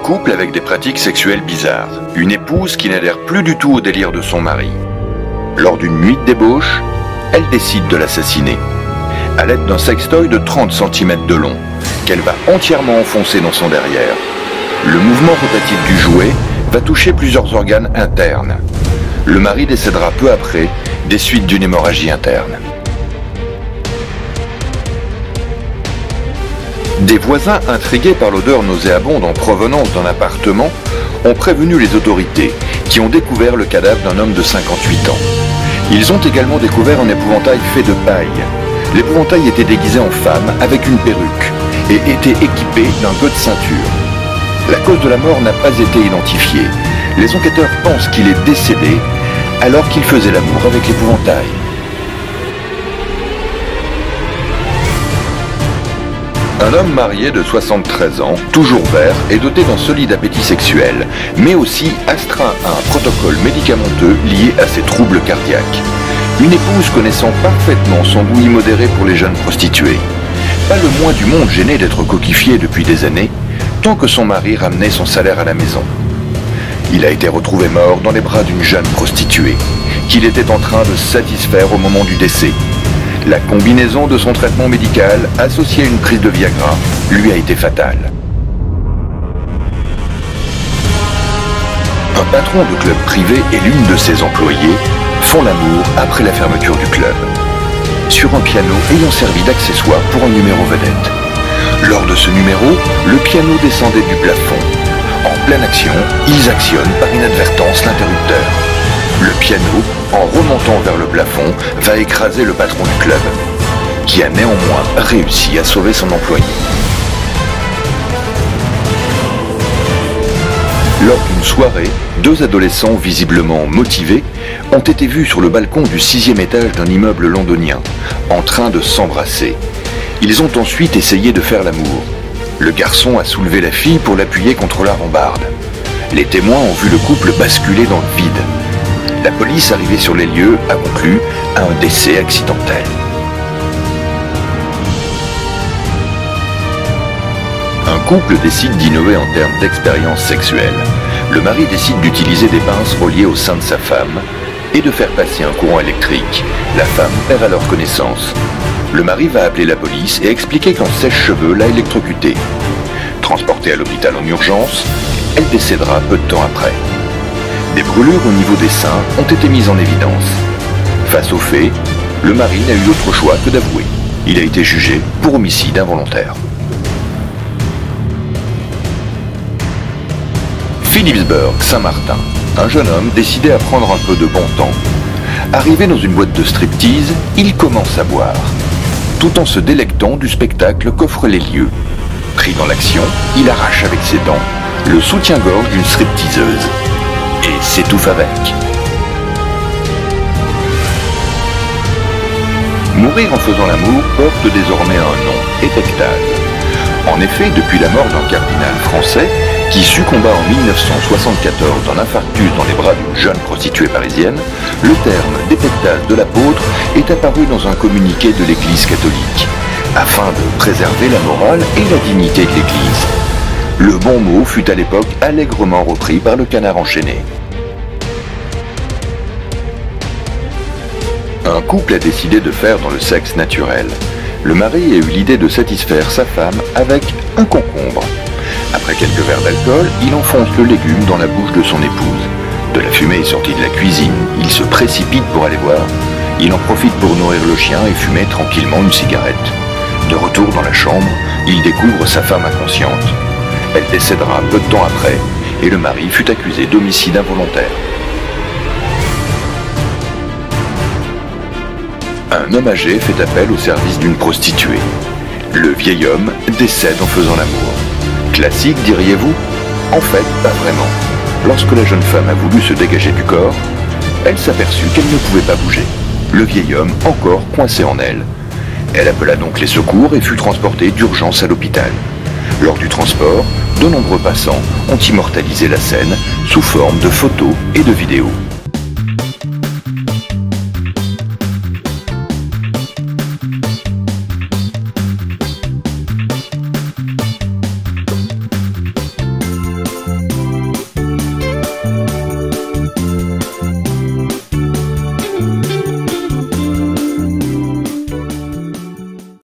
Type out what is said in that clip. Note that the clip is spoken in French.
couple avec des pratiques sexuelles bizarres. Une épouse qui n'adhère plus du tout au délire de son mari. Lors d'une nuit de débauche, elle décide de l'assassiner. À l'aide d'un sextoy de 30 cm de long, qu'elle va entièrement enfoncer dans son derrière. Le mouvement rotatif du jouet va toucher plusieurs organes internes. Le mari décédera peu après, des suites d'une hémorragie interne. Des voisins intrigués par l'odeur nauséabonde en provenance d'un appartement ont prévenu les autorités, qui ont découvert le cadavre d'un homme de 58 ans. Ils ont également découvert un épouvantail fait de paille. L'épouvantail était déguisé en femme avec une perruque et était équipé d'un god de ceinture. La cause de la mort n'a pas été identifiée. Les enquêteurs pensent qu'il est décédé alors qu'il faisait l'amour avec l'épouvantail. Un homme marié de 73 ans, toujours vert, et doté d'un solide appétit sexuel, mais aussi astreint à un protocole médicamenteux lié à ses troubles cardiaques. Une épouse connaissant parfaitement son goût immodéré pour les jeunes prostituées. Pas le moins du monde gêné d'être coquifié depuis des années, tant que son mari ramenait son salaire à la maison. Il a été retrouvé mort dans les bras d'une jeune prostituée, qu'il était en train de satisfaire au moment du décès. La combinaison de son traitement médical, associé à une prise de Viagra, lui a été fatale. Un patron de club privé et l'une de ses employées font l'amour après la fermeture du club, sur un piano ayant servi d'accessoire pour un numéro vedette. Lors de ce numéro, le piano descendait du plafond. En pleine action, ils actionnent par inadvertance l'interrupteur. Le piano, en remontant vers le plafond, va écraser le patron du club, qui a néanmoins réussi à sauver son employé. Lors d'une soirée, deux adolescents visiblement motivés ont été vus sur le balcon du 6e étage d'un immeuble londonien, en train de s'embrasser. Ils ont ensuite essayé de faire l'amour. Le garçon a soulevé la fille pour l'appuyer contre la rambarde. Les témoins ont vu le couple basculer dans le vide. La police arrivée sur les lieux a conclu à un décès accidentel. Un couple décide d'innover en termes d'expérience sexuelle. Le mari décide d'utiliser des pinces reliées au sein de sa femme et de faire passer un courant électrique. La femme perd alors connaissance. Le mari va appeler la police et expliquer qu'un sèche-cheveux l'a électrocutée. Transportée à l'hôpital en urgence, elle décédera peu de temps après. Des brûlures au niveau des seins ont été mises en évidence. Face aux faits, le mari n'a eu d'autre choix que d'avouer. Il a été jugé pour homicide involontaire. Philipsburg, Saint-Martin. Un jeune homme décidé à prendre un peu de bon temps. Arrivé dans une boîte de striptease, il commence à boire, tout en se délectant du spectacle qu'offrent les lieux. Pris dans l'action, il arrache avec ses dents le soutien-gorge d'une stripteaseuse et s'étouffe avec. Mourir en faisant l'amour porte désormais un nom, épectase. En effet, depuis la mort d'un cardinal français, qui succomba en 1974 d'un infarctus dans les bras d'une jeune prostituée parisienne, le terme d'épectase de l'apôtre est apparu dans un communiqué de l'Église catholique, afin de préserver la morale et la dignité de l'Église. Le bon mot fut à l'époque allègrement repris par le Canard enchaîné. Un couple a décidé de faire dans le sexe naturel. Le mari a eu l'idée de satisfaire sa femme avec un concombre. Après quelques verres d'alcool, il enfonce le légume dans la bouche de son épouse. De la fumée est sortie de la cuisine. Il se précipite pour aller voir. Il en profite pour nourrir le chien et fumer tranquillement une cigarette. De retour dans la chambre, il découvre sa femme inconsciente. Elle décédera peu de temps après et le mari fut accusé d'homicide involontaire. Un homme âgé fait appel au service d'une prostituée. Le vieil homme décède en faisant l'amour. Classique, diriez-vous? En fait, pas vraiment. Lorsque la jeune femme a voulu se dégager du corps, elle s'aperçut qu'elle ne pouvait pas bouger. Le vieil homme, encore coincé en elle. Elle appela donc les secours et fut transportée d'urgence à l'hôpital. Lors du transport, de nombreux passants ont immortalisé la scène sous forme de photos et de vidéos.